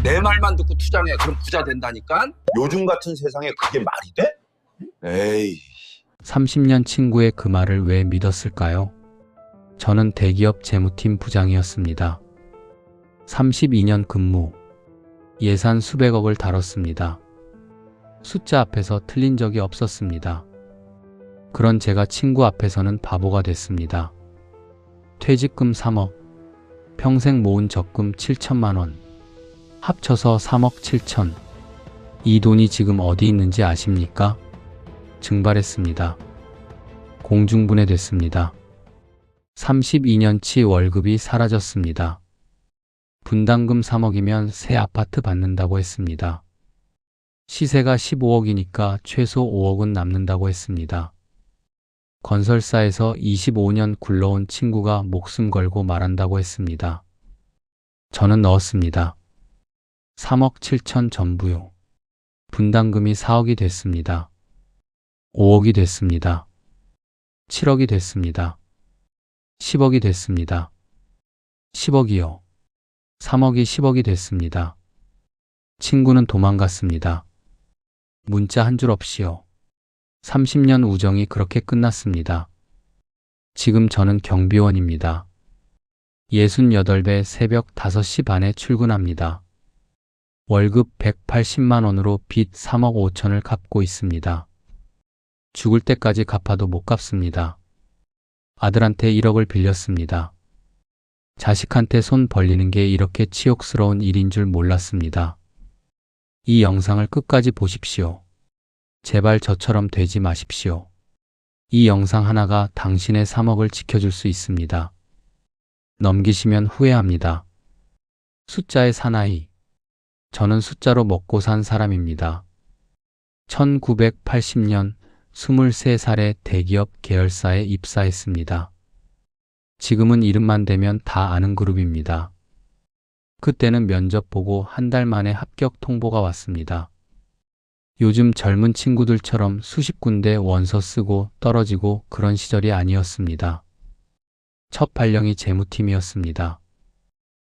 내 말만 듣고 투자해. 그럼 부자 된다니까? 요즘 같은 세상에 그게 말이 돼? 에이. 30년 친구의 그 말을 왜 믿었을까요? 저는 대기업 재무팀 부장이었습니다. 32년 근무, 예산 수백억을 다뤘습니다. 숫자 앞에서 틀린 적이 없었습니다. 그런 제가 친구 앞에서는 바보가 됐습니다. 퇴직금 3억, 평생 모은 적금 7천만 원, 합쳐서 3억 7천. 이 돈이 지금 어디 있는지 아십니까? 증발했습니다. 공중분해됐습니다. 32년치 월급이 사라졌습니다. 분담금 3억이면 새 아파트 받는다고 했습니다. 시세가 15억이니까 최소 5억은 남는다고 했습니다. 건설사에서 25년 굴러온 친구가 목숨 걸고 말한다고 했습니다. 저는 넣었습니다. 3억 7천 전부요. 분담금이 4억이 됐습니다. 5억이 됐습니다. 7억이 됐습니다. 10억이 됐습니다. 10억이요. 3억이 10억이 됐습니다. 친구는 도망갔습니다. 문자 한 줄 없이요. 30년 우정이 그렇게 끝났습니다. 지금 저는 경비원입니다. 68배 새벽 5시 반에 출근합니다. 월급 180만 원으로 빚 3억 5천을 갚고 있습니다. 죽을 때까지 갚아도 못 갚습니다. 아들한테 1억을 빌렸습니다. 자식한테 손 벌리는 게 이렇게 치욕스러운 일인 줄 몰랐습니다. 이 영상을 끝까지 보십시오. 제발 저처럼 되지 마십시오. 이 영상 하나가 당신의 3억을 지켜줄 수 있습니다. 넘기시면 후회합니다. 숫자의 사나이. 저는 숫자로 먹고 산 사람입니다. 1980년 23살에 대기업 계열사에 입사했습니다. 지금은 이름만 대면 다 아는 그룹입니다. 그때는 면접 보고 한 달 만에 합격 통보가 왔습니다. 요즘 젊은 친구들처럼 수십 군데 원서 쓰고 떨어지고 그런 시절이 아니었습니다. 첫 발령이 재무팀이었습니다.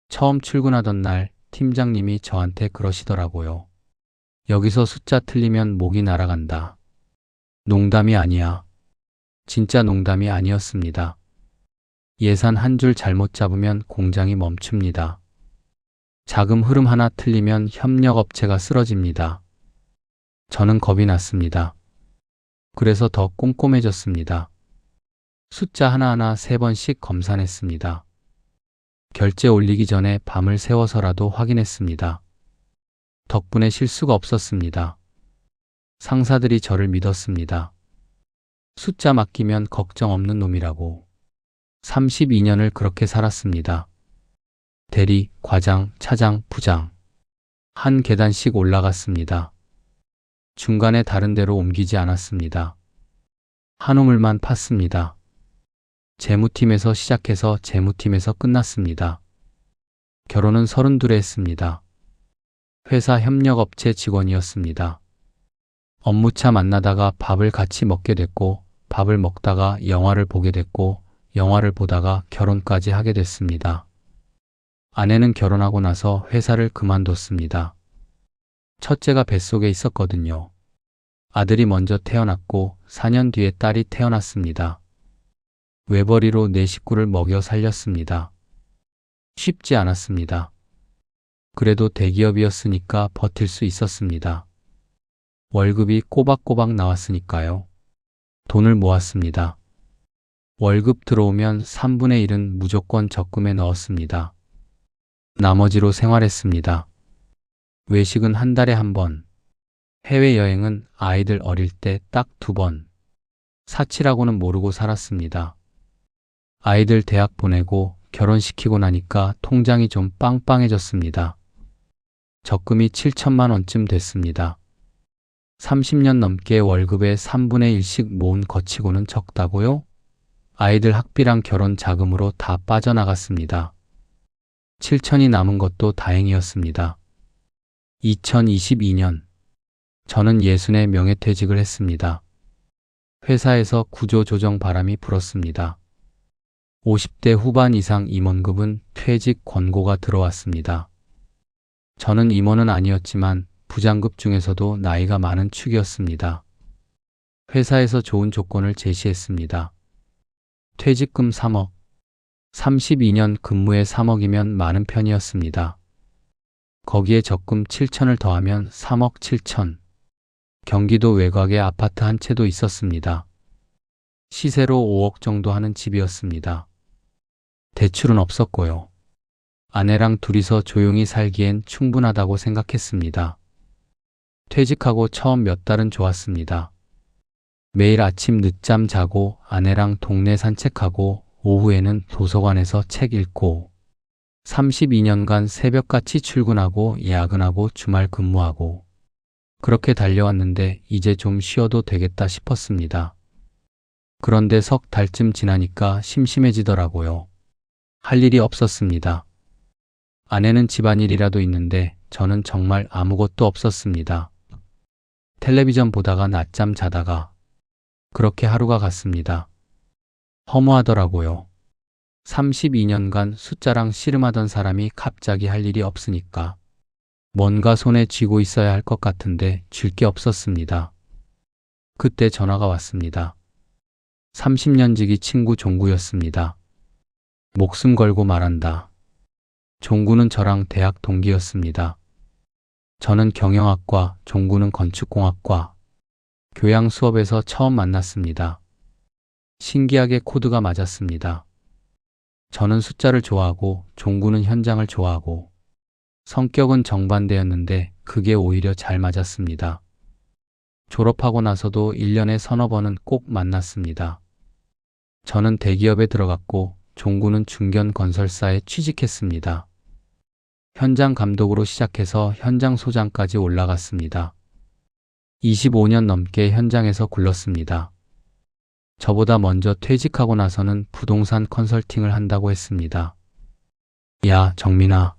처음 출근하던 날 팀장님이 저한테 그러시더라고요. 여기서 숫자 틀리면 목이 날아간다. 농담이 아니야. 진짜 농담이 아니었습니다. 예산 한 줄 잘못 잡으면 공장이 멈춥니다. 자금 흐름 하나 틀리면 협력업체가 쓰러집니다. 저는 겁이 났습니다. 그래서 더 꼼꼼해졌습니다. 숫자 하나하나 3번씩 검사했습니다. 결제 올리기 전에 밤을 새워서라도 확인했습니다. 덕분에 실수가 없었습니다. 상사들이 저를 믿었습니다. 숫자 맡기면 걱정 없는 놈이라고. 32년을 그렇게 살았습니다. 대리, 과장, 차장, 부장. 한 계단씩 올라갔습니다. 중간에 다른 데로 옮기지 않았습니다. 한 우물만 팠습니다. 재무팀에서 시작해서 재무팀에서 끝났습니다. 결혼은 32에 했습니다. 회사 협력업체 직원이었습니다. 업무차 만나다가 밥을 같이 먹게 됐고, 밥을 먹다가 영화를 보게 됐고, 영화를 보다가 결혼까지 하게 됐습니다. 아내는 결혼하고 나서 회사를 그만뒀습니다. 첫째가 뱃속에 있었거든요. 아들이 먼저 태어났고 4년 뒤에 딸이 태어났습니다. 외벌이로 내 식구를 먹여 살렸습니다. 쉽지 않았습니다. 그래도 대기업이었으니까 버틸 수 있었습니다. 월급이 꼬박꼬박 나왔으니까요. 돈을 모았습니다. 월급 들어오면 3분의 1은 무조건 적금에 넣었습니다. 나머지로 생활했습니다. 외식은 한 달에 한 번, 해외여행은 아이들 어릴 때 딱 2번, 사치라고는 모르고 살았습니다. 아이들 대학 보내고 결혼시키고 나니까 통장이 좀 빵빵해졌습니다. 적금이 7천만 원쯤 됐습니다. 30년 넘게 월급의 3분의 1씩 모은 거치고는 적다고요? 아이들 학비랑 결혼 자금으로 다 빠져나갔습니다. 7천이 남은 것도 다행이었습니다. 2022년 저는 60에 명예퇴직을 했습니다. 회사에서 구조조정 바람이 불었습니다. 50대 후반 이상 임원급은 퇴직 권고가 들어왔습니다. 저는 임원은 아니었지만 부장급 중에서도 나이가 많은 축이었습니다. 회사에서 좋은 조건을 제시했습니다. 퇴직금 3억, 32년 근무에 3억이면 많은 편이었습니다. 거기에 적금 7천을 더하면 3억 7천. 경기도 외곽에 아파트 한 채도 있었습니다. 시세로 5억 정도 하는 집이었습니다. 대출은 없었고요. 아내랑 둘이서 조용히 살기엔 충분하다고 생각했습니다. 퇴직하고 처음 몇 달은 좋았습니다. 매일 아침 늦잠 자고 아내랑 동네 산책하고 오후에는 도서관에서 책 읽고 32년간 새벽같이 출근하고 야근하고 주말 근무하고 그렇게 달려왔는데 이제 좀 쉬어도 되겠다 싶었습니다. 그런데 석 달쯤 지나니까 심심해지더라고요. 할 일이 없었습니다. 아내는 집안일이라도 있는데 저는 정말 아무것도 없었습니다. 텔레비전 보다가 낮잠 자다가 그렇게 하루가 갔습니다. 허무하더라고요. 32년간 숫자랑 씨름하던 사람이 갑자기 할 일이 없으니까 뭔가 손에 쥐고 있어야 할 것 같은데 쥘 게 없었습니다. 그때 전화가 왔습니다. 30년 지기 친구 종구였습니다. 목숨 걸고 말한다. 종구는 저랑 대학 동기였습니다. 저는 경영학과, 종구는 건축공학과. 교양 수업에서 처음 만났습니다. 신기하게 코드가 맞았습니다. 저는 숫자를 좋아하고 종구는 현장을 좋아하고 성격은 정반대였는데 그게 오히려 잘 맞았습니다. 졸업하고 나서도 1년에 서너 번은 꼭 만났습니다. 저는 대기업에 들어갔고 종구는 중견 건설사에 취직했습니다. 현장 감독으로 시작해서 현장 소장까지 올라갔습니다. 25년 넘게 현장에서 굴렀습니다. 저보다 먼저 퇴직하고 나서는 부동산 컨설팅을 한다고 했습니다. 야, 정민아.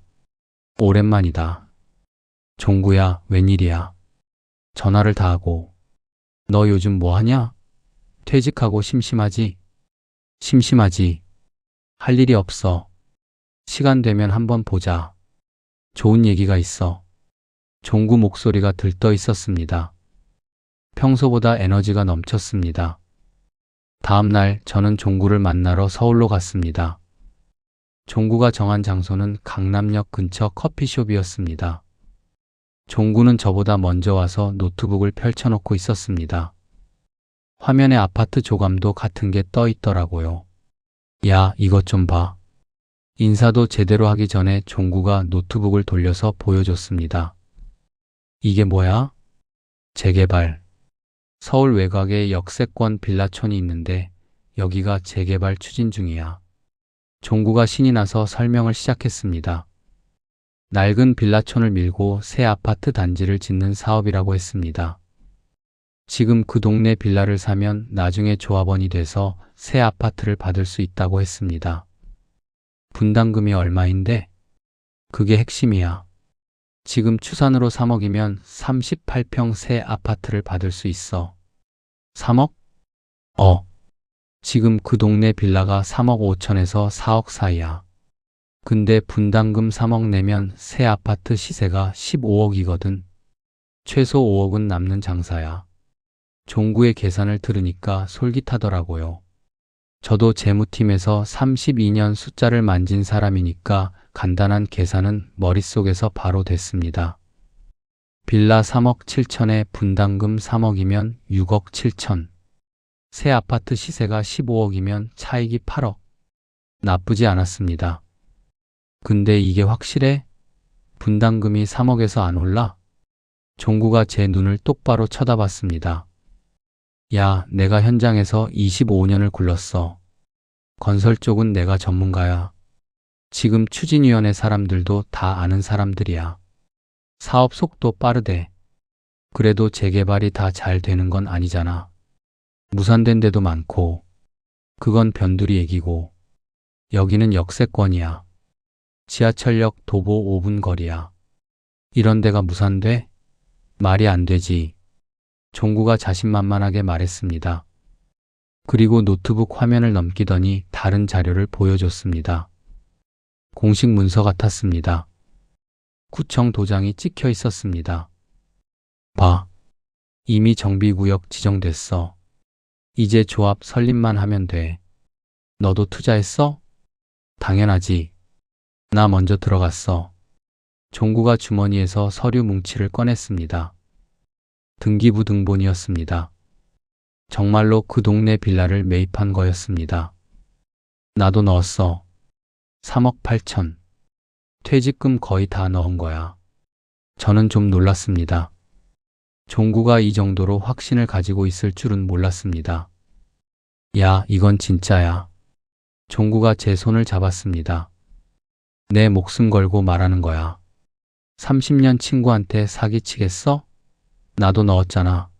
오랜만이다. 종구야, 웬일이야. 전화를 다 하고. 너 요즘 뭐 하냐? 퇴직하고 심심하지? 심심하지. 할 일이 없어. 시간 되면 한번 보자. 좋은 얘기가 있어. 종구 목소리가 들떠 있었습니다. 평소보다 에너지가 넘쳤습니다. 다음 날 저는 종구를 만나러 서울로 갔습니다. 종구가 정한 장소는 강남역 근처 커피숍이었습니다. 종구는 저보다 먼저 와서 노트북을 펼쳐놓고 있었습니다. 화면에 아파트 조감도 같은 게 떠 있더라고요. 야, 이것 좀 봐. 인사도 제대로 하기 전에 종구가 노트북을 돌려서 보여줬습니다. 이게 뭐야? 재개발. 서울 외곽에 역세권 빌라촌이 있는데 여기가 재개발 추진 중이야. 종구가 신이 나서 설명을 시작했습니다. 낡은 빌라촌을 밀고 새 아파트 단지를 짓는 사업이라고 했습니다. 지금 그 동네 빌라를 사면 나중에 조합원이 돼서 새 아파트를 받을 수 있다고 했습니다. 분담금이 얼마인데? 그게 핵심이야. 지금 추산으로 3억이면 38평 새 아파트를 받을 수 있어. 3억? 지금 그 동네 빌라가 3억 5천에서 4억 사이야. 근데 분담금 3억 내면 새 아파트 시세가 15억이거든. 최소 5억은 남는 장사야. 종구의 계산을 들으니까 솔깃하더라고요. 저도 재무팀에서 32년 숫자를 만진 사람이니까 간단한 계산은 머릿속에서 바로 됐습니다. 빌라 3억 7천에 분담금 3억이면 6억 7천. 새 아파트 시세가 15억이면 차익이 8억. 나쁘지 않았습니다. 근데 이게 확실해? 분담금이 3억에서 안 올라? 종구가 제 눈을 똑바로 쳐다봤습니다. 야, 내가 현장에서 25년을 굴렀어. 건설 쪽은 내가 전문가야. 지금 추진위원회 사람들도 다 아는 사람들이야. 사업 속도 빠르대. 그래도 재개발이 다 잘 되는 건 아니잖아. 무산된 데도 많고. 그건 변두리 얘기고. 여기는 역세권이야. 지하철역 도보 5분 거리야. 이런 데가 무산돼? 말이 안 되지. 종구가 자신만만하게 말했습니다. 그리고 노트북 화면을 넘기더니 다른 자료를 보여줬습니다. 공식 문서 같았습니다. 구청 도장이 찍혀 있었습니다. 봐. 이미 정비구역 지정됐어. 이제 조합 설립만 하면 돼. 너도 투자했어? 당연하지. 나 먼저 들어갔어. 종구가 주머니에서 서류 뭉치를 꺼냈습니다. 등기부 등본이었습니다. 정말로 그 동네 빌라를 매입한 거였습니다. 나도 넣었어. 3억 8천. 퇴직금 거의 다 넣은 거야. 저는 좀 놀랐습니다. 종구가 이 정도로 확신을 가지고 있을 줄은 몰랐습니다. 야, 이건 진짜야. 종구가 제 손을 잡았습니다. 내 목숨 걸고 말하는 거야. 30년 친구한테 사기치겠어? 나도 넣었잖아.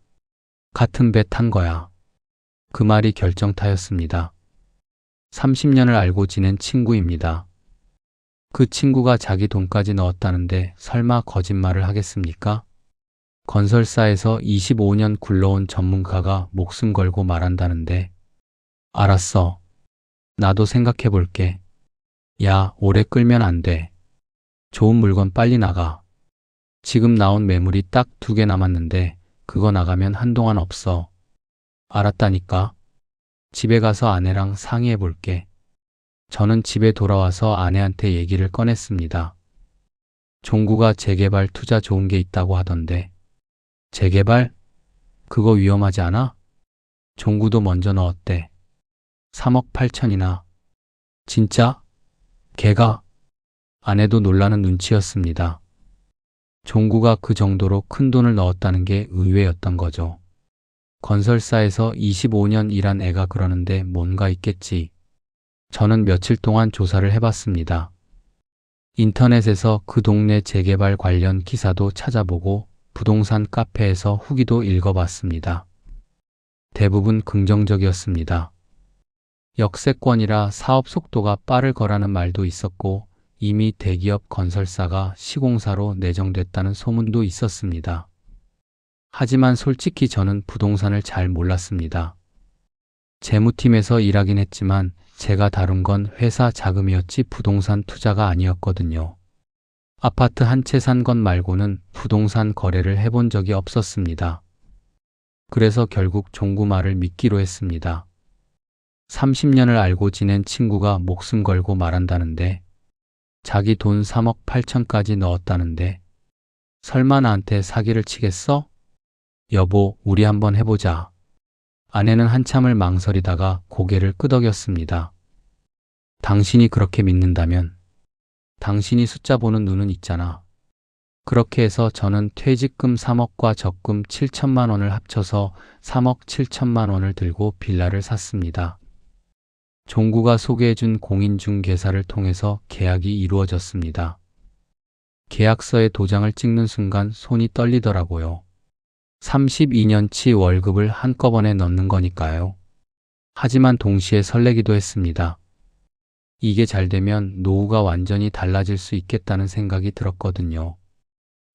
같은 배 탄 거야. 그 말이 결정타였습니다. 30년을 알고 지낸 친구입니다. 그 친구가 자기 돈까지 넣었다는데 설마 거짓말을 하겠습니까? 건설사에서 25년 굴러온 전문가가 목숨 걸고 말한다는데. 알았어. 나도 생각해 볼게. 야, 오래 끌면 안 돼. 좋은 물건 빨리 나가. 지금 나온 매물이 딱 2개 남았는데 그거 나가면 한동안 없어. 알았다니까. 집에 가서 아내랑 상의해 볼게. 저는 집에 돌아와서 아내한테 얘기를 꺼냈습니다. 종구가 재개발 투자 좋은 게 있다고 하던데. 재개발? 그거 위험하지 않아? 종구도 먼저 넣었대. 3억 8천이나. 진짜? 걔가? 아내도 놀라는 눈치였습니다. 종구가 그 정도로 큰 돈을 넣었다는 게 의외였던 거죠. 건설사에서 25년 일한 애가 그러는데 뭔가 있겠지. 저는 며칠 동안 조사를 해봤습니다. 인터넷에서 그 동네 재개발 관련 기사도 찾아보고 부동산 카페에서 후기도 읽어봤습니다. 대부분 긍정적이었습니다. 역세권이라 사업 속도가 빠를 거라는 말도 있었고 이미 대기업 건설사가 시공사로 내정됐다는 소문도 있었습니다. 하지만 솔직히 저는 부동산을 잘 몰랐습니다. 재무팀에서 일하긴 했지만 제가 다룬 건 회사 자금이었지 부동산 투자가 아니었거든요. 아파트 한 채 산 것 말고는 부동산 거래를 해본 적이 없었습니다. 그래서 결국 종구 말을 믿기로 했습니다. 30년을 알고 지낸 친구가 목숨 걸고 말한다는데 자기 돈 3억 8천까지 넣었다는데 설마 나한테 사기를 치겠어? 여보, 우리 한번 해보자. 아내는 한참을 망설이다가 고개를 끄덕였습니다. 당신이 그렇게 믿는다면 당신이 숫자 보는 눈은 있잖아. 그렇게 해서 저는 퇴직금 3억과 적금 7천만 원을 합쳐서 3억 7천만 원을 들고 빌라를 샀습니다. 종구가 소개해준 공인중개사를 통해서 계약이 이루어졌습니다. 계약서에 도장을 찍는 순간 손이 떨리더라고요. 32년치 월급을 한꺼번에 넣는 거니까요. 하지만 동시에 설레기도 했습니다. 이게 잘 되면 노후가 완전히 달라질 수 있겠다는 생각이 들었거든요.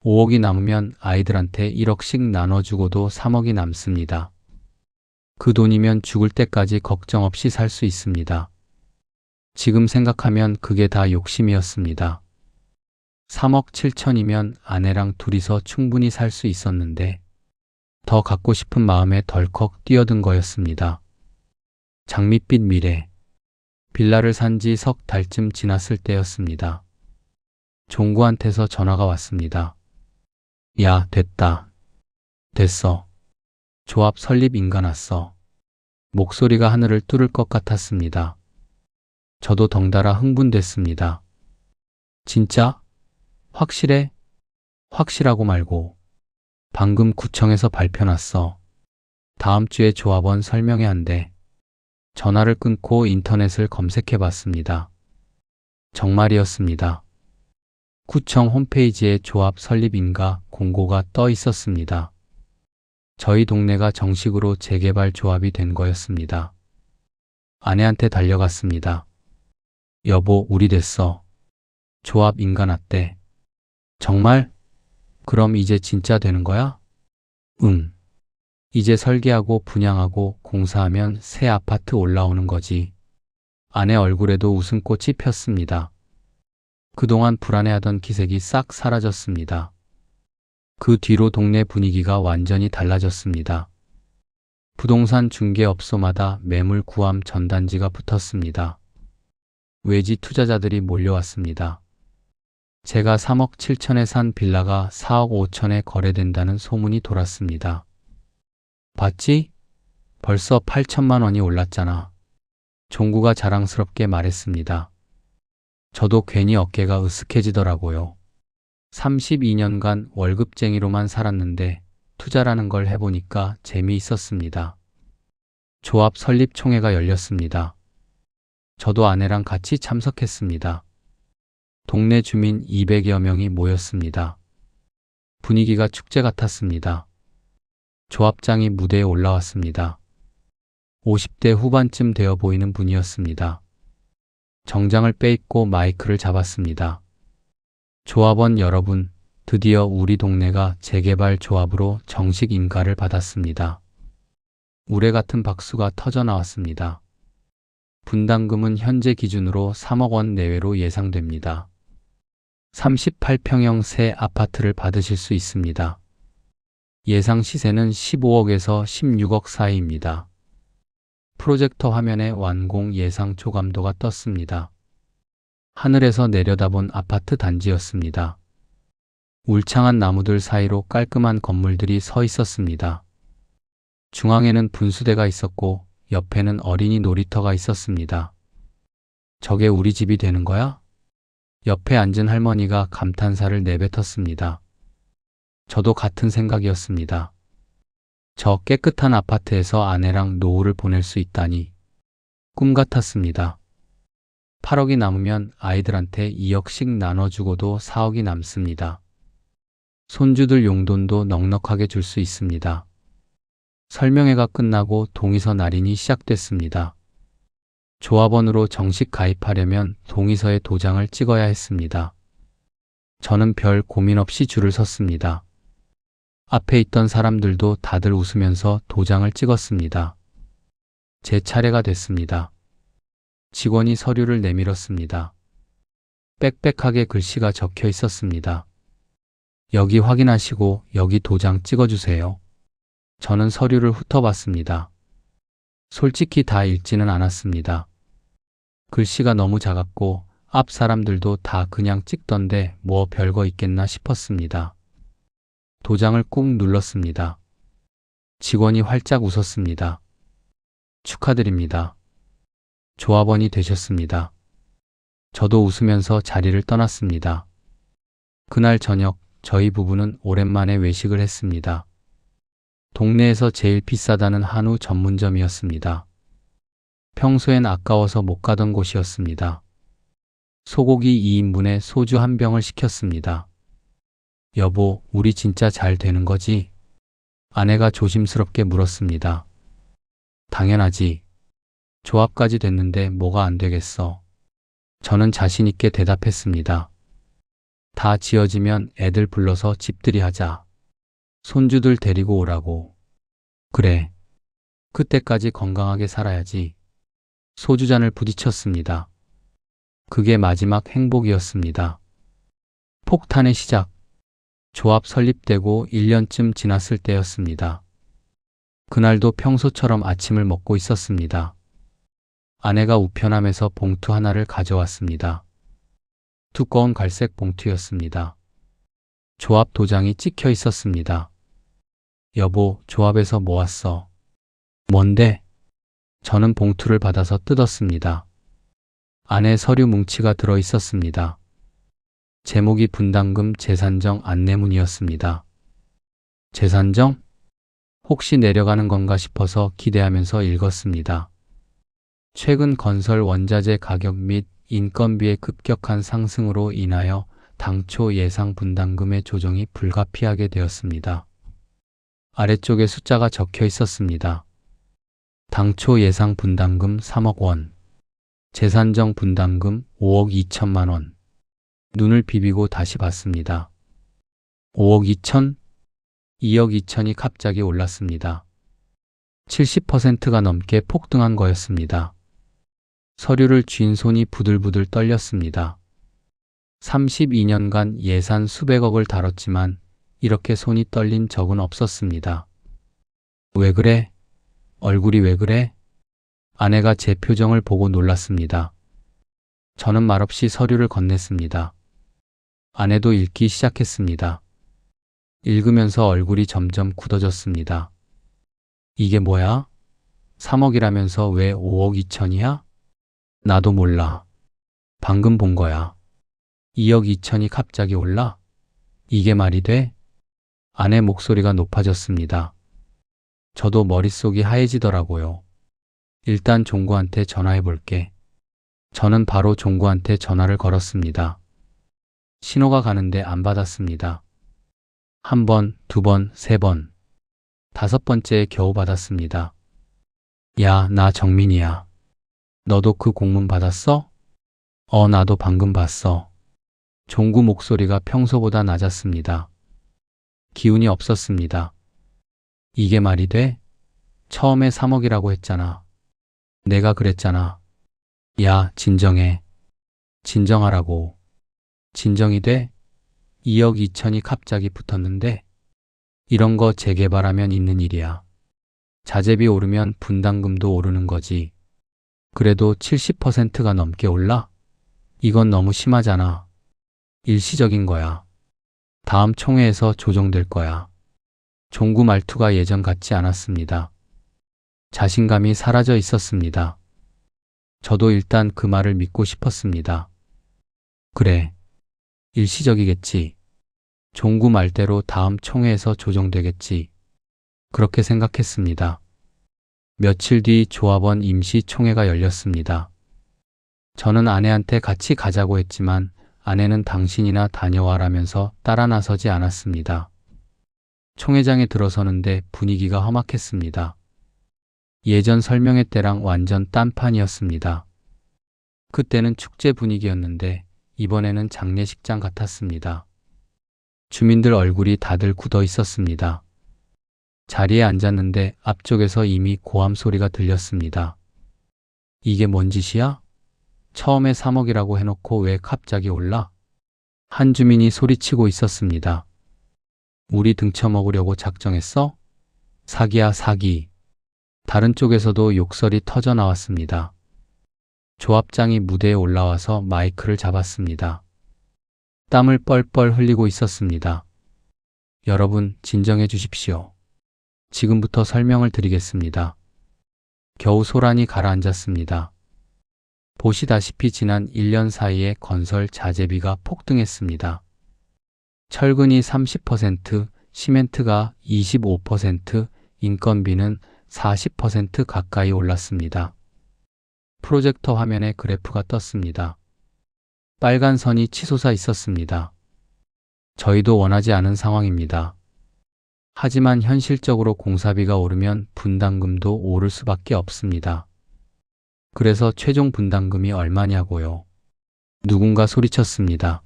5억이 남으면 아이들한테 1억씩 나눠주고도 3억이 남습니다. 그 돈이면 죽을 때까지 걱정 없이 살 수 있습니다. 지금 생각하면 그게 다 욕심이었습니다. 3억 7천이면 아내랑 둘이서 충분히 살 수 있었는데 더 갖고 싶은 마음에 덜컥 뛰어든 거였습니다. 장밋빛 미래. 빌라를 산 지 석 달쯤 지났을 때였습니다. 종구한테서 전화가 왔습니다. 야, 됐다. 됐어. 조합 설립 인가 났어. 목소리가 하늘을 뚫을 것 같았습니다. 저도 덩달아 흥분됐습니다. 진짜? 확실해? 확실하고 말고. 방금 구청에서 발표 났어. 다음 주에 조합원 설명회 한대. 전화를 끊고 인터넷을 검색해 봤습니다. 정말이었습니다. 구청 홈페이지에 조합 설립인가 공고가 떠 있었습니다. 저희 동네가 정식으로 재개발 조합이 된 거였습니다. 아내한테 달려갔습니다. 여보, 우리 됐어. 조합 인가 났대. 정말? 그럼 이제 진짜 되는 거야? 응. 이제 설계하고 분양하고 공사하면 새 아파트 올라오는 거지. 아내 얼굴에도 웃음꽃이 폈습니다. 그동안 불안해하던 기색이 싹 사라졌습니다. 그 뒤로 동네 분위기가 완전히 달라졌습니다. 부동산 중개업소마다 매물 구함 전단지가 붙었습니다. 외지 투자자들이 몰려왔습니다. 제가 3억 7천에 산 빌라가 4억 5천에 거래된다는 소문이 돌았습니다. 봤지? 벌써 8천만 원이 올랐잖아. 종구가 자랑스럽게 말했습니다. 저도 괜히 어깨가 으쓱해지더라고요. 32년간 월급쟁이로만 살았는데 투자라는 걸 해보니까 재미있었습니다. 조합 설립 총회가 열렸습니다. 저도 아내랑 같이 참석했습니다. 동네 주민 200여 명이 모였습니다. 분위기가 축제 같았습니다. 조합장이 무대에 올라왔습니다. 50대 후반쯤 되어 보이는 분이었습니다. 정장을 빼입고 마이크를 잡았습니다. 조합원 여러분, 드디어 우리 동네가 재개발 조합으로 정식 인가를 받았습니다. 우레 같은 박수가 터져 나왔습니다. 분담금은 현재 기준으로 3억 원 내외로 예상됩니다. 38평형 새 아파트를 받으실 수 있습니다. 예상 시세는 15억에서 16억 사이입니다. 프로젝터 화면에 완공 예상 초감도가 떴습니다. 하늘에서 내려다본 아파트 단지였습니다. 울창한 나무들 사이로 깔끔한 건물들이 서 있었습니다. 중앙에는 분수대가 있었고 옆에는 어린이 놀이터가 있었습니다. 저게 우리 집이 되는 거야? 옆에 앉은 할머니가 감탄사를 내뱉었습니다. 저도 같은 생각이었습니다. 저 깨끗한 아파트에서 아내랑 노후를 보낼 수 있다니 꿈 같았습니다. 8억이 남으면 아이들한테 2억씩 나눠주고도 4억이 남습니다. 손주들 용돈도 넉넉하게 줄 수 있습니다. 설명회가 끝나고 동의서 날인이 시작됐습니다. 조합원으로 정식 가입하려면 동의서에 도장을 찍어야 했습니다. 저는 별 고민 없이 줄을 섰습니다. 앞에 있던 사람들도 다들 웃으면서 도장을 찍었습니다. 제 차례가 됐습니다. 직원이 서류를 내밀었습니다. 빽빽하게 글씨가 적혀 있었습니다. 여기 확인하시고 여기 도장 찍어주세요. 저는 서류를 훑어봤습니다. 솔직히 다 읽지는 않았습니다. 글씨가 너무 작았고 앞 사람들도 다 그냥 찍던데 뭐 별거 있겠나 싶었습니다. 도장을 꾹 눌렀습니다. 직원이 활짝 웃었습니다. 축하드립니다. 조합원이 되셨습니다. 저도 웃으면서 자리를 떠났습니다. 그날 저녁 저희 부부는 오랜만에 외식을 했습니다. 동네에서 제일 비싸다는 한우 전문점이었습니다. 평소엔 아까워서 못 가던 곳이었습니다. 소고기 2인분에 소주 한 병을 시켰습니다. 여보, 우리 진짜 잘 되는 거지? 아내가 조심스럽게 물었습니다. 당연하지. 조합까지 됐는데 뭐가 안 되겠어. 저는 자신 있게 대답했습니다. 다 지어지면 애들 불러서 집들이 하자. 손주들 데리고 오라고. 그래. 그때까지 건강하게 살아야지. 소주잔을 부딪혔습니다. 그게 마지막 행복이었습니다. 폭탄의 시작. 조합 설립되고 1년쯤 지났을 때였습니다. 그날도 평소처럼 아침을 먹고 있었습니다. 아내가 우편함에서 봉투 하나를 가져왔습니다. 두꺼운 갈색 봉투였습니다. 조합 도장이 찍혀 있었습니다. 여보, 조합에서 모았어. 뭔데? 저는 봉투를 받아서 뜯었습니다. 안에 서류 뭉치가 들어 있었습니다. 제목이 분담금 재산정 안내문이었습니다. 재산정? 혹시 내려가는 건가 싶어서 기대하면서 읽었습니다. 최근 건설 원자재 가격 및 인건비의 급격한 상승으로 인하여 당초 예상 분담금의 조정이 불가피하게 되었습니다. 아래쪽에 숫자가 적혀 있었습니다. 당초 예상 분담금 3억 원, 재산정 분담금 5억 2천만 원. 눈을 비비고 다시 봤습니다. 5억 2천? 2억 2천이 갑자기 올랐습니다. 70%가 넘게 폭등한 거였습니다. 서류를 쥔 손이 부들부들 떨렸습니다. 32년간 예산 수백억을 다뤘지만 이렇게 손이 떨린 적은 없었습니다. 왜 그래? 얼굴이 왜 그래? 아내가 제 표정을 보고 놀랐습니다. 저는 말없이 서류를 건넸습니다. 아내도 읽기 시작했습니다. 읽으면서 얼굴이 점점 굳어졌습니다. 이게 뭐야? 3억이라면서 왜 5억 2천이야? 나도 몰라. 방금 본 거야. 2억 2천이 갑자기 올라? 이게 말이 돼? 아내 목소리가 높아졌습니다. 저도 머릿속이 하얘지더라고요. 일단 종구한테 전화해 볼게. 저는 바로 종구한테 전화를 걸었습니다. 신호가 가는데 안 받았습니다. 한 번, 두 번, 세 번. 5번째에 겨우 받았습니다. 야, 나 정민이야. 너도 그 공문 받았어? 나도 방금 봤어. 종구 목소리가 평소보다 낮았습니다. 기운이 없었습니다. 이게 말이 돼? 처음에 3억이라고 했잖아. 내가 그랬잖아. 야, 진정해. 진정하라고. 진정이 돼? 2억 2천이 갑자기 붙었는데? 이런 거 재개발하면 있는 일이야. 자재비 오르면 분담금도 오르는 거지. 그래도 70%가 넘게 올라? 이건 너무 심하잖아. 일시적인 거야. 다음 총회에서 조정될 거야. 종구 말투가 예전 같지 않았습니다. 자신감이 사라져 있었습니다. 저도 일단 그 말을 믿고 싶었습니다. 그래. 일시적이겠지. 종구 말대로 다음 총회에서 조정되겠지. 그렇게 생각했습니다. 며칠 뒤 조합원 임시 총회가 열렸습니다. 저는 아내한테 같이 가자고 했지만 아내는 당신이나 다녀와라면서 따라 나서지 않았습니다. 총회장에 들어서는데 분위기가 험악했습니다. 예전 설명회 때랑 완전 딴판이었습니다. 그때는 축제 분위기였는데 이번에는 장례식장 같았습니다. 주민들 얼굴이 다들 굳어 있었습니다. 자리에 앉았는데 앞쪽에서 이미 고함 소리가 들렸습니다. 이게 뭔 짓이야? 처음에 3억이라고 해놓고 왜 갑자기 올라? 한 주민이 소리치고 있었습니다. 우리 등쳐먹으려고 작정했어? 사기야, 사기. 다른 쪽에서도 욕설이 터져 나왔습니다. 조합장이 무대에 올라와서 마이크를 잡았습니다. 땀을 뻘뻘 흘리고 있었습니다. 여러분, 진정해 주십시오. 지금부터 설명을 드리겠습니다. 겨우 소란이 가라앉았습니다. 보시다시피 지난 1년 사이에 건설 자재비가 폭등했습니다. 철근이 30%, 시멘트가 25%, 인건비는 40% 가까이 올랐습니다. 프로젝터 화면에 그래프가 떴습니다. 빨간 선이 치솟아 있었습니다. 저희도 원하지 않은 상황입니다. 하지만 현실적으로 공사비가 오르면 분담금도 오를 수밖에 없습니다. 그래서 최종 분담금이 얼마냐고요? 누군가 소리쳤습니다.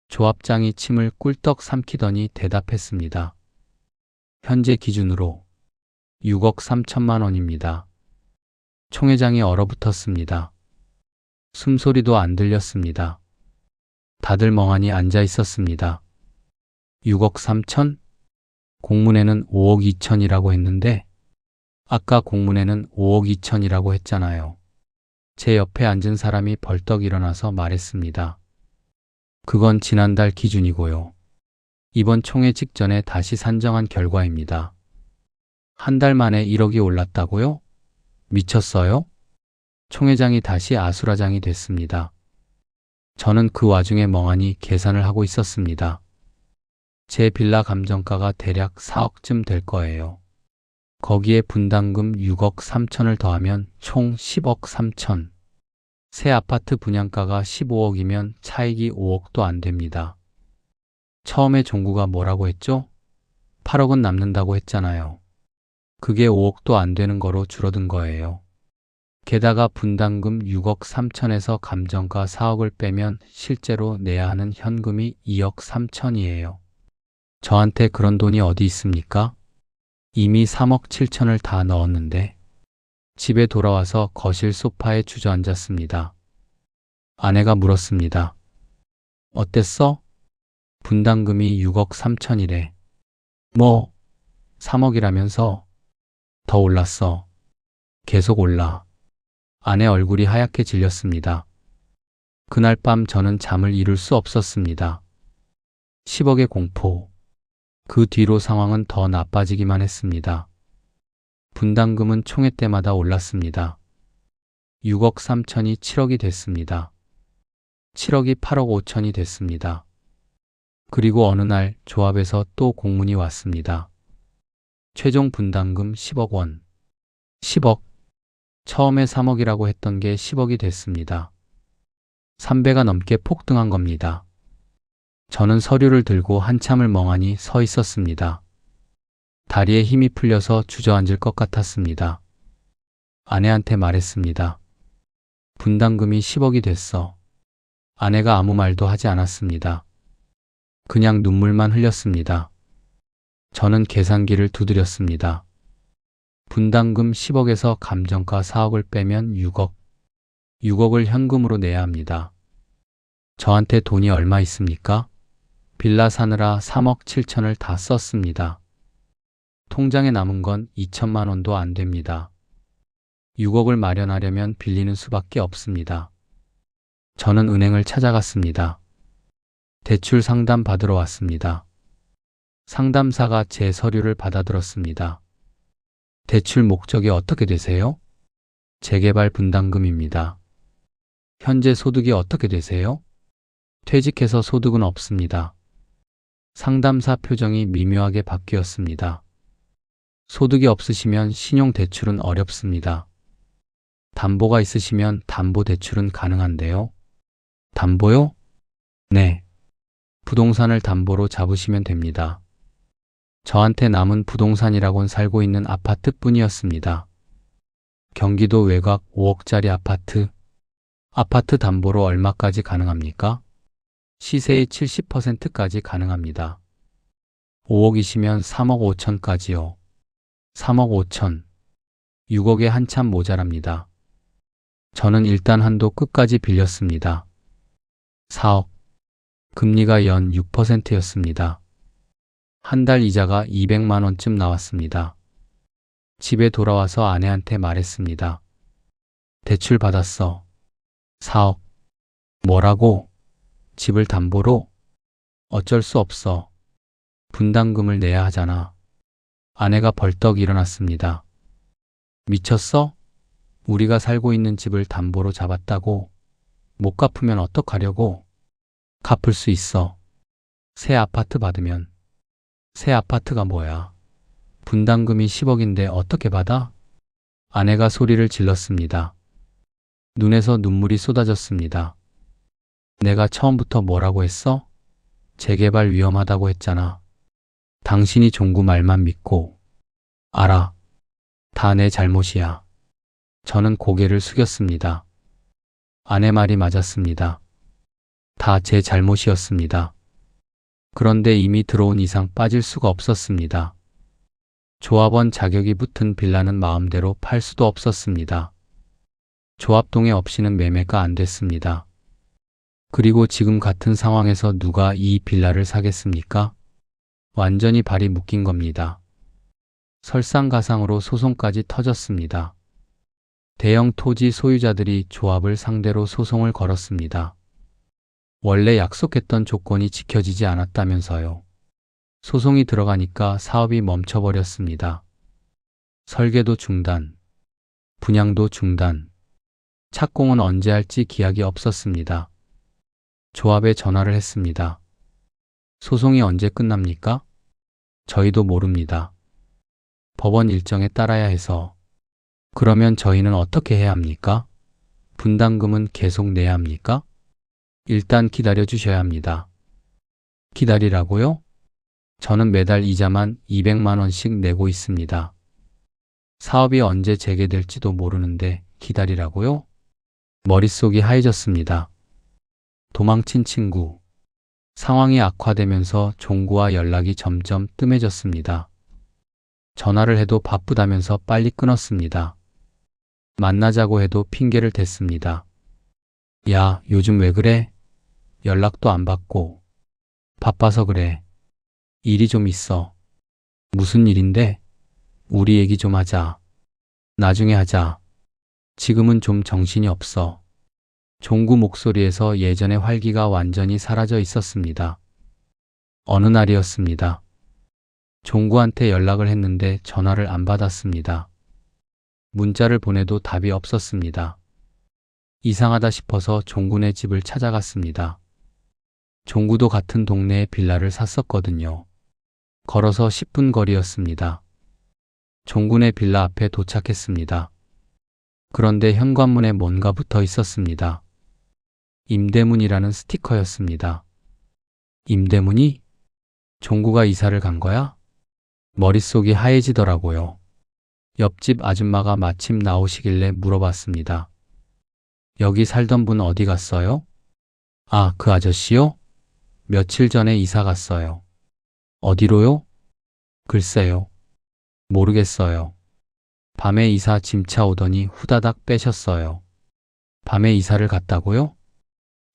조합장이 침을 꿀떡 삼키더니 대답했습니다. 현재 기준으로 6억 3천만 원입니다. 총회장이 얼어붙었습니다. 숨소리도 안 들렸습니다. 다들 멍하니 앉아 있었습니다. 6억 3천? 공문에는 5억 2천이라고 했는데 아까 공문에는 5억 2천이라고 했잖아요. 제 옆에 앉은 사람이 벌떡 일어나서 말했습니다. 그건 지난달 기준이고요. 이번 총회 직전에 다시 산정한 결과입니다. 한 달 만에 1억이 올랐다고요? 미쳤어요? 총회장이 다시 아수라장이 됐습니다. 저는 그 와중에 멍하니 계산을 하고 있었습니다. 제 빌라 감정가가 대략 4억쯤 될 거예요. 거기에 분담금 6억 3천을 더하면 총 10억 3천. 새 아파트 분양가가 15억이면 차익이 5억도 안 됩니다. 처음에 종구가 뭐라고 했죠? 8억은 남는다고 했잖아요. 그게 5억도 안 되는 거로 줄어든 거예요. 게다가 분담금 6억 3천에서 감정가 4억을 빼면 실제로 내야 하는 현금이 2억 3천이에요. 저한테 그런 돈이 어디 있습니까? 이미 3억 7천을 다 넣었는데. 집에 돌아와서 거실 소파에 주저앉았습니다. 아내가 물었습니다. 어땠어? 분담금이 6억 3천이래. 뭐, 3억이라면서? 더 올랐어. 계속 올라. 아내 얼굴이 하얗게 질렸습니다. 그날 밤 저는 잠을 이룰 수 없었습니다. 10억의 공포. 그 뒤로 상황은 더 나빠지기만 했습니다. 분담금은 총회 때마다 올랐습니다. 6억 3천이 7억이 됐습니다. 7억이 8억 5천이 됐습니다. 그리고 어느 날 조합에서 또 공문이 왔습니다. 최종 분담금 10억 원. 10억. 처음에 3억이라고 했던 게 10억이 됐습니다. 3배가 넘게 폭등한 겁니다. 저는 서류를 들고 한참을 멍하니 서 있었습니다. 다리에 힘이 풀려서 주저앉을 것 같았습니다. 아내한테 말했습니다. 분담금이 10억이 됐어. 아내가 아무 말도 하지 않았습니다. 그냥 눈물만 흘렸습니다. 저는 계산기를 두드렸습니다. 분담금 10억에서 감정가 4억을 빼면 6억. 6억을 현금으로 내야 합니다. 저한테 돈이 얼마 있습니까? 빌라 사느라 3억 7천을 다 썼습니다. 통장에 남은 건 2천만 원도 안 됩니다. 6억을 마련하려면 빌리는 수밖에 없습니다. 저는 은행을 찾아갔습니다. 대출 상담 받으러 왔습니다. 상담사가 제 서류를 받아들었습니다. 대출 목적이 어떻게 되세요? 재개발 분담금입니다. 현재 소득이 어떻게 되세요? 퇴직해서 소득은 없습니다. 상담사 표정이 미묘하게 바뀌었습니다. 소득이 없으시면 신용대출은 어렵습니다. 담보가 있으시면 담보대출은 가능한데요. 담보요? 네. 부동산을 담보로 잡으시면 됩니다. 저한테 남은 부동산이라곤 살고 있는 아파트뿐이었습니다. 경기도 외곽 5억짜리 아파트. 아파트 담보로 얼마까지 가능합니까? 시세의 70%까지 가능합니다. 5억이시면 3억 5천까지요. 3억 5천. 6억에 한참 모자랍니다. 저는 일단 한도 끝까지 빌렸습니다. 4억. 금리가 연 6%였습니다. 한 달 이자가 200만 원쯤 나왔습니다. 집에 돌아와서 아내한테 말했습니다. 대출 받았어. 4억. 뭐라고? 집을 담보로? 어쩔 수 없어. 분담금을 내야 하잖아. 아내가 벌떡 일어났습니다. 미쳤어? 우리가 살고 있는 집을 담보로 잡았다고? 못 갚으면 어떡하려고? 갚을 수 있어. 새 아파트 받으면. 새 아파트가 뭐야? 분담금이 10억인데 어떻게 받아? 아내가 소리를 질렀습니다. 눈에서 눈물이 쏟아졌습니다. 내가 처음부터 뭐라고 했어? 재개발 위험하다고 했잖아. 당신이 종구 말만 믿고. 알아. 다 내 잘못이야. 저는 고개를 숙였습니다. 아내 말이 맞았습니다. 다 제 잘못이었습니다. 그런데 이미 들어온 이상 빠질 수가 없었습니다. 조합원 자격이 붙은 빌라는 마음대로 팔 수도 없었습니다. 조합동의 없이는 매매가 안 됐습니다. 그리고 지금 같은 상황에서 누가 이 빌라를 사겠습니까? 완전히 발이 묶인 겁니다. 설상가상으로 소송까지 터졌습니다. 대형 토지 소유자들이 조합을 상대로 소송을 걸었습니다. 원래 약속했던 조건이 지켜지지 않았다면서요. 소송이 들어가니까 사업이 멈춰버렸습니다. 설계도 중단, 분양도 중단, 착공은 언제 할지 기약이 없었습니다. 조합에 전화를 했습니다. 소송이 언제 끝납니까? 저희도 모릅니다. 법원 일정에 따라야 해서. 그러면 저희는 어떻게 해야 합니까? 분담금은 계속 내야 합니까? 일단 기다려 주셔야 합니다. 기다리라고요? 저는 매달 이자만 200만 원씩 내고 있습니다. 사업이 언제 재개될지도 모르는데 기다리라고요? 머릿속이 하얘졌습니다. 도망친 친구. 상황이 악화되면서 종구와 연락이 점점 뜸해졌습니다. 전화를 해도 바쁘다면서 빨리 끊었습니다. 만나자고 해도 핑계를 댔습니다. 야, 요즘 왜 그래? 연락도 안 받고. 바빠서 그래. 일이 좀 있어. 무슨 일인데? 우리 얘기 좀 하자. 나중에 하자. 지금은 좀 정신이 없어. 종구 목소리에서 예전의 활기가 완전히 사라져 있었습니다. 어느 날이었습니다. 종구한테 연락을 했는데 전화를 안 받았습니다. 문자를 보내도 답이 없었습니다. 이상하다 싶어서 종구네 집을 찾아갔습니다. 종구도 같은 동네에 빌라를 샀었거든요. 걸어서 10분 거리였습니다. 종구네 빌라 앞에 도착했습니다. 그런데 현관문에 뭔가 붙어 있었습니다. 임대문이라는 스티커였습니다. 임대문이? 종구가 이사를 간 거야? 머릿속이 하얘지더라고요. 옆집 아줌마가 마침 나오시길래 물어봤습니다. 여기 살던 분 어디 갔어요? 아, 그 아저씨요? 며칠 전에 이사 갔어요. 어디로요? 글쎄요. 모르겠어요. 밤에 이사 짐차 오더니 후다닥 빼셨어요. 밤에 이사를 갔다고요?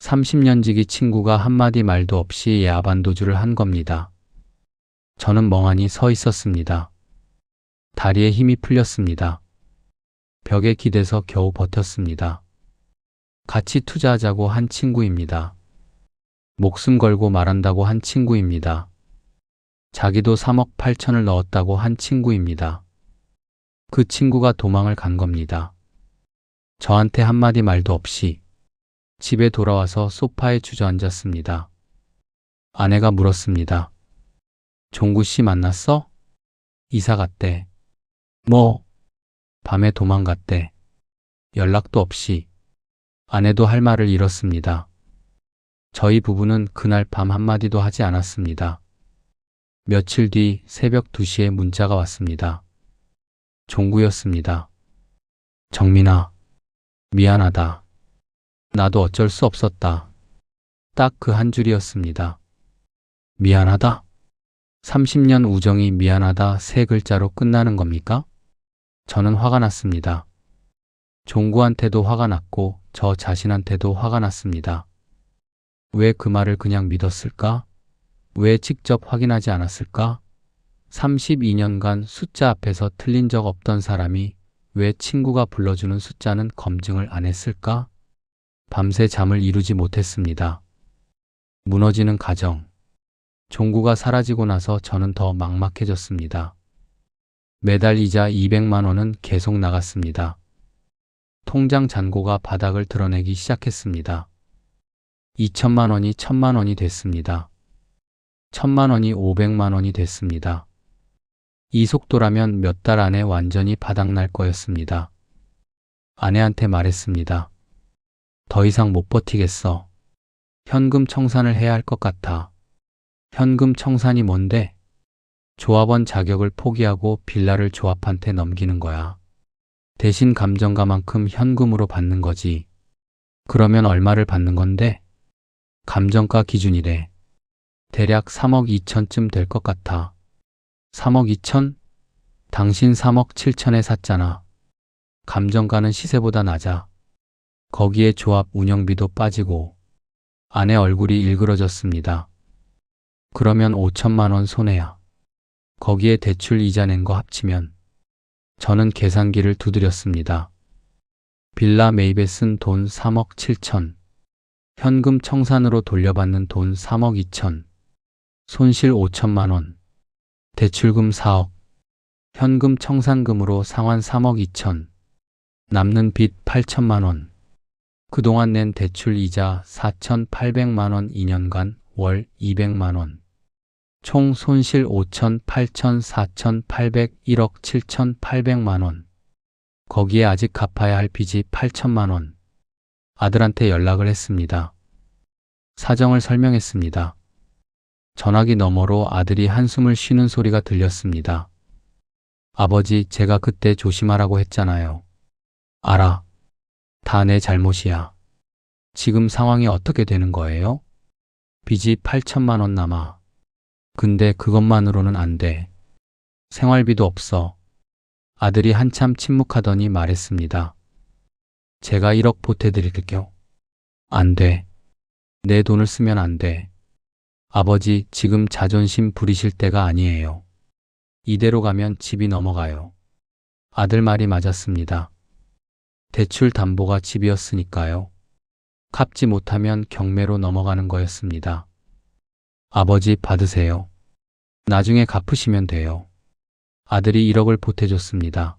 30년 지기 친구가 한마디 말도 없이 야반도주를 한 겁니다. 저는 멍하니 서 있었습니다. 다리에 힘이 풀렸습니다. 벽에 기대서 겨우 버텼습니다. 같이 투자하자고 한 친구입니다. 목숨 걸고 말한다고 한 친구입니다. 자기도 3억 8천을 넣었다고 한 친구입니다. 그 친구가 도망을 간 겁니다. 저한테 한마디 말도 없이 집에 돌아와서 소파에 주저앉았습니다. 아내가 물었습니다. 종구 씨 만났어? 이사 갔대. 뭐? 밤에 도망갔대. 연락도 없이. 아내도 할 말을 잃었습니다. 저희 부부는 그날 밤 한마디도 하지 않았습니다. 며칠 뒤 새벽 2시에 문자가 왔습니다. 종구였습니다. 정민아, 미안하다. 나도 어쩔 수 없었다. 딱 그 한 줄이었습니다. 미안하다? 30년 우정이 미안하다 세 글자로 끝나는 겁니까? 저는 화가 났습니다. 종구한테도 화가 났고 저 자신한테도 화가 났습니다. 왜 그 말을 그냥 믿었을까? 왜 직접 확인하지 않았을까? 32년간 숫자 앞에서 틀린 적 없던 사람이 왜 친구가 불러주는 숫자는 검증을 안 했을까? 밤새 잠을 이루지 못했습니다. 무너지는 가정. 종구가 사라지고 나서 저는 더 막막해졌습니다. 매달 이자 200만 원은 계속 나갔습니다. 통장 잔고가 바닥을 드러내기 시작했습니다. 2천만 원이 1,000만 원이 됐습니다. 1,000만 원이 500만 원이 됐습니다. 이 속도라면 몇 달 안에 완전히 바닥날 거였습니다. 아내한테 말했습니다. 더 이상 못 버티겠어. 현금 청산을 해야 할 것 같아. 현금 청산이 뭔데? 조합원 자격을 포기하고 빌라를 조합한테 넘기는 거야. 대신 감정가만큼 현금으로 받는 거지. 그러면 얼마를 받는 건데? 감정가 기준이래. 대략 3억 2천쯤 될 것 같아. 3억 2천? 당신 3억 7천에 샀잖아. 감정가는 시세보다 낮아. 거기에 조합 운영비도 빠지고. 아내 얼굴이 일그러졌습니다. 그러면 5천만 원 손해야. 거기에 대출 이자 낸 거 합치면. 저는 계산기를 두드렸습니다. 빌라 매입에 쓴 돈 3억 7천. 현금 청산으로 돌려받는 돈 3억 2천. 손실 5천만 원. 대출금 4억. 현금 청산금으로 상환 3억 2천. 남는 빚 8천만 원. 그동안 낸 대출 이자 4,800만 원 2년간 월 200만 원. 총 손실 5천, 8천, 4,800, 1억 7,800만 원. 거기에 아직 갚아야 할 빚이 8천만 원. 아들한테 연락을 했습니다. 사정을 설명했습니다. 전화기 너머로 아들이 한숨을 쉬는 소리가 들렸습니다. 아버지, 제가 그때 조심하라고 했잖아요. 알아. 다 내 잘못이야. 지금 상황이 어떻게 되는 거예요? 빚이 8천만 원 남아. 근데 그것만으로는 안 돼. 생활비도 없어. 아들이 한참 침묵하더니 말했습니다. 제가 1억 보태드릴게요. 안 돼. 내 돈을 쓰면 안 돼. 아버지, 지금 자존심 부리실 때가 아니에요. 이대로 가면 집이 넘어가요. 아들 말이 맞았습니다. 대출 담보가 집이었으니까요. 갚지 못하면 경매로 넘어가는 거였습니다. 아버지, 받으세요. 나중에 갚으시면 돼요. 아들이 1억을 보태줬습니다.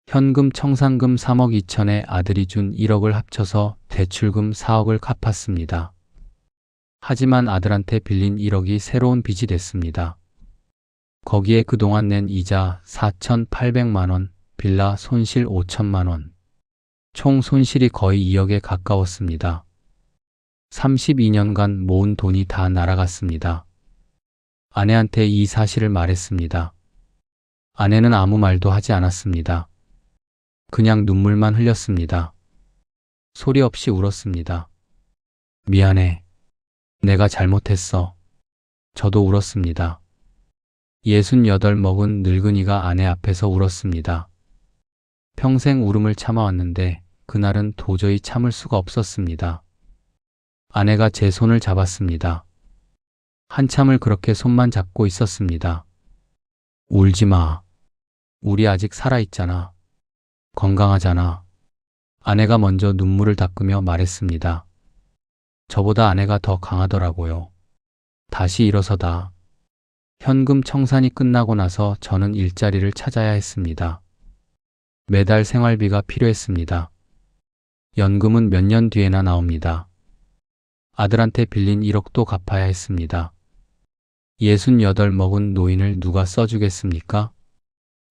현금 청산금 3억 2천에 아들이 준 1억을 합쳐서 대출금 4억을 갚았습니다. 하지만 아들한테 빌린 1억이 새로운 빚이 됐습니다. 거기에 그동안 낸 이자 4,800만 원, 빌라 손실 5천만 원. 총 손실이 거의 2억에 가까웠습니다. 32년간 모은 돈이 다 날아갔습니다. 아내한테 이 사실을 말했습니다. 아내는 아무 말도 하지 않았습니다. 그냥 눈물만 흘렸습니다. 소리 없이 울었습니다. 미안해. 내가 잘못했어. 저도 울었습니다. 68 먹은 늙은이가 아내 앞에서 울었습니다. 평생 울음을 참아왔는데 그날은 도저히 참을 수가 없었습니다. 아내가 제 손을 잡았습니다. 한참을 그렇게 손만 잡고 있었습니다. 울지 마. 우리 아직 살아있잖아. 건강하잖아. 아내가 먼저 눈물을 닦으며 말했습니다. 저보다 아내가 더 강하더라고요. 다시 일어서다. 현금 청산이 끝나고 나서 저는 일자리를 찾아야 했습니다. 매달 생활비가 필요했습니다. 연금은 몇 년 뒤에나 나옵니다. 아들한테 빌린 1억도 갚아야 했습니다. 68 먹은 노인을 누가 써주겠습니까?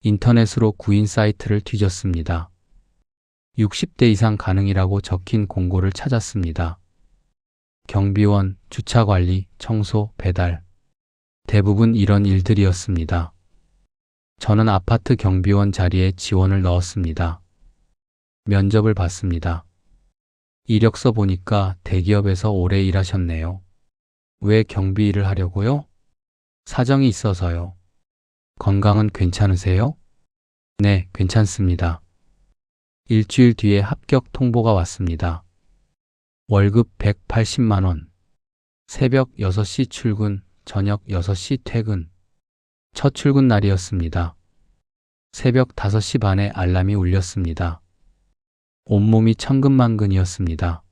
인터넷으로 구인 사이트를 뒤졌습니다. 60대 이상 가능이라고 적힌 공고를 찾았습니다. 경비원, 주차관리, 청소, 배달. 대부분 이런 일들이었습니다. 저는 아파트 경비원 자리에 지원을 넣었습니다. 면접을 봤습니다. 이력서 보니까 대기업에서 오래 일하셨네요. 왜 경비 일을 하려고요? 사정이 있어서요. 건강은 괜찮으세요? 네, 괜찮습니다. 일주일 뒤에 합격 통보가 왔습니다. 월급 180만 원. 새벽 6시 출근, 저녁 6시 퇴근. 첫 출근 날이었습니다. 새벽 5시 반에 알람이 울렸습니다. 온몸이 천근만근이었습니다.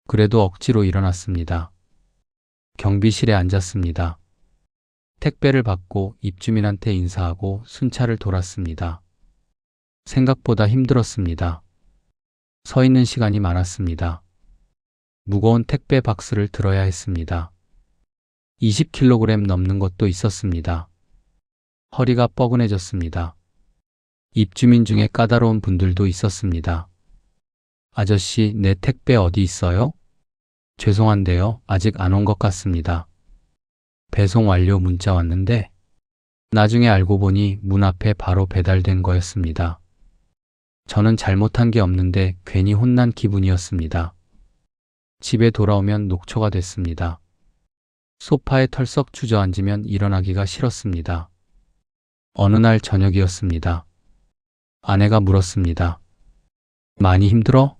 그래도 억지로 일어났습니다. 경비실에 앉았습니다. 택배를 받고 입주민한테 인사하고 순찰을 돌았습니다. 생각보다 힘들었습니다. 서 있는 시간이 많았습니다. 무거운 택배 박스를 들어야 했습니다. 20kg 넘는 것도 있었습니다. 허리가 뻐근해졌습니다. 입주민 중에 까다로운 분들도 있었습니다. 아저씨, 내 택배 어디 있어요? 죄송한데요, 아직 안 온 것 같습니다. 배송 완료 문자 왔는데 나중에 알고 보니 문 앞에 바로 배달된 거였습니다. 저는 잘못한 게 없는데 괜히 혼난 기분이었습니다. 집에 돌아오면 녹초가 됐습니다. 소파에 털썩 주저앉으면 일어나기가 싫었습니다. 어느 날 저녁이었습니다. 아내가 물었습니다. 많이 힘들어?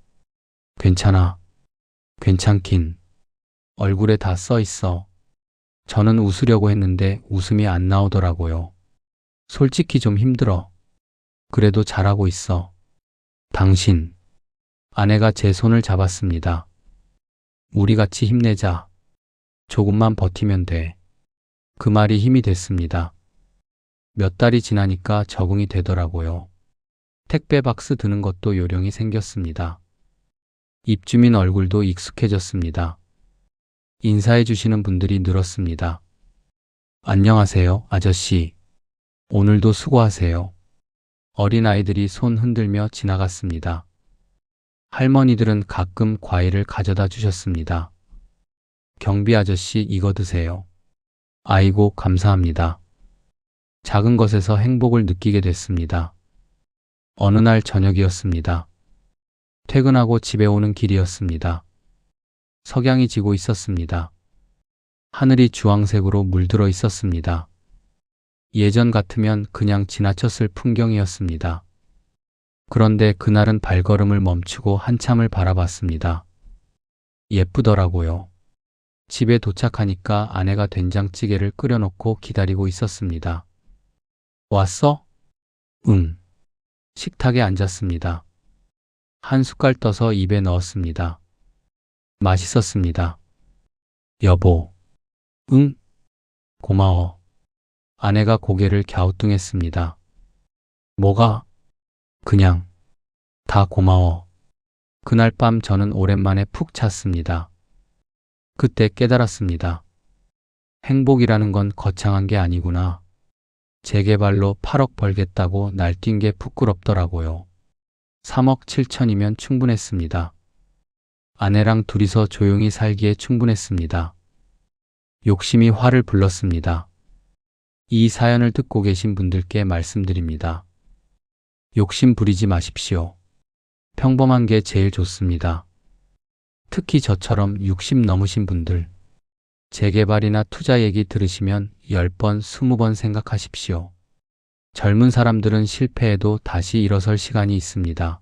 괜찮아. 괜찮긴. 얼굴에 다 써 있어. 저는 웃으려고 했는데 웃음이 안 나오더라고요. 솔직히 좀 힘들어. 그래도 잘하고 있어. 당신. 아내가 제 손을 잡았습니다. 우리 같이 힘내자. 조금만 버티면 돼. 그 말이 힘이 됐습니다. 몇 달이 지나니까 적응이 되더라고요. 택배 박스 드는 것도 요령이 생겼습니다. 입주민 얼굴도 익숙해졌습니다. 인사해 주시는 분들이 늘었습니다. 안녕하세요, 아저씨. 오늘도 수고하세요. 어린아이들이 손 흔들며 지나갔습니다. 할머니들은 가끔 과일을 가져다 주셨습니다. 경비 아저씨, 이거 드세요. 아이고, 감사합니다. 작은 것에서 행복을 느끼게 됐습니다. 어느 날 저녁이었습니다. 퇴근하고 집에 오는 길이었습니다. 석양이 지고 있었습니다. 하늘이 주황색으로 물들어 있었습니다. 예전 같으면 그냥 지나쳤을 풍경이었습니다. 그런데 그날은 발걸음을 멈추고 한참을 바라봤습니다. 예쁘더라고요. 집에 도착하니까 아내가 된장찌개를 끓여놓고 기다리고 있었습니다. 왔어? 응. 식탁에 앉았습니다. 한 숟갈 떠서 입에 넣었습니다. 맛있었습니다. 여보. 응? 고마워. 아내가 고개를 갸우뚱했습니다. 뭐가? 그냥. 다 고마워. 그날 밤 저는 오랜만에 푹 잤습니다. 그때 깨달았습니다. 행복이라는 건 거창한 게 아니구나. 재개발로 8억 벌겠다고 날뛴 게 부끄럽더라고요. 3억 7천이면 충분했습니다. 아내랑 둘이서 조용히 살기에 충분했습니다. 욕심이 화를 불렀습니다. 이 사연을 듣고 계신 분들께 말씀드립니다. 욕심 부리지 마십시오. 평범한 게 제일 좋습니다. 특히 저처럼 60 넘으신 분들, 재개발이나 투자 얘기 들으시면 10번, 20번 생각하십시오. 젊은 사람들은 실패해도 다시 일어설 시간이 있습니다.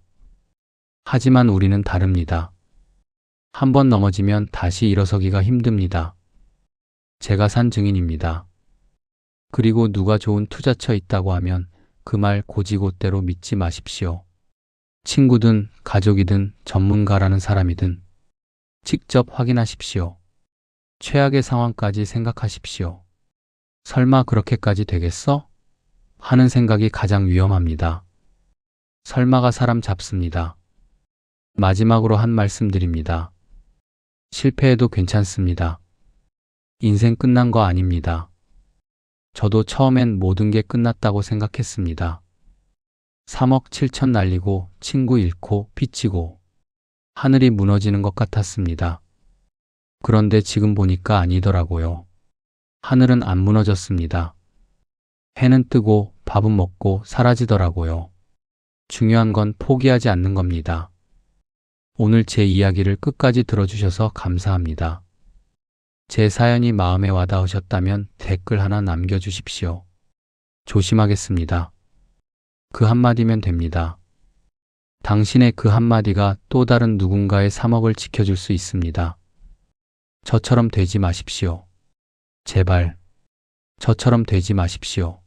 하지만 우리는 다릅니다. 한 번 넘어지면 다시 일어서기가 힘듭니다. 제가 산 증인입니다. 그리고 누가 좋은 투자처 있다고 하면 그 말 고지고대로 믿지 마십시오. 친구든 가족이든 전문가라는 사람이든 직접 확인하십시오. 최악의 상황까지 생각하십시오. 설마 그렇게까지 되겠어? 하는 생각이 가장 위험합니다. 설마가 사람 잡습니다. 마지막으로 한 말씀 드립니다. 실패해도 괜찮습니다. 인생 끝난 거 아닙니다. 저도 처음엔 모든 게 끝났다고 생각했습니다. 3억 7천 날리고 친구 잃고 빚지고 하늘이 무너지는 것 같았습니다. 그런데 지금 보니까 아니더라고요. 하늘은 안 무너졌습니다. 해는 뜨고 밥은 먹고 사라지더라고요. 중요한 건 포기하지 않는 겁니다. 오늘 제 이야기를 끝까지 들어주셔서 감사합니다. 제 사연이 마음에 와닿으셨다면 댓글 하나 남겨주십시오. 조심하겠습니다. 그 한마디면 됩니다. 당신의 그 한마디가 또 다른 누군가의 3억을 지켜줄 수 있습니다. 저처럼 되지 마십시오. 제발, 저처럼 되지 마십시오.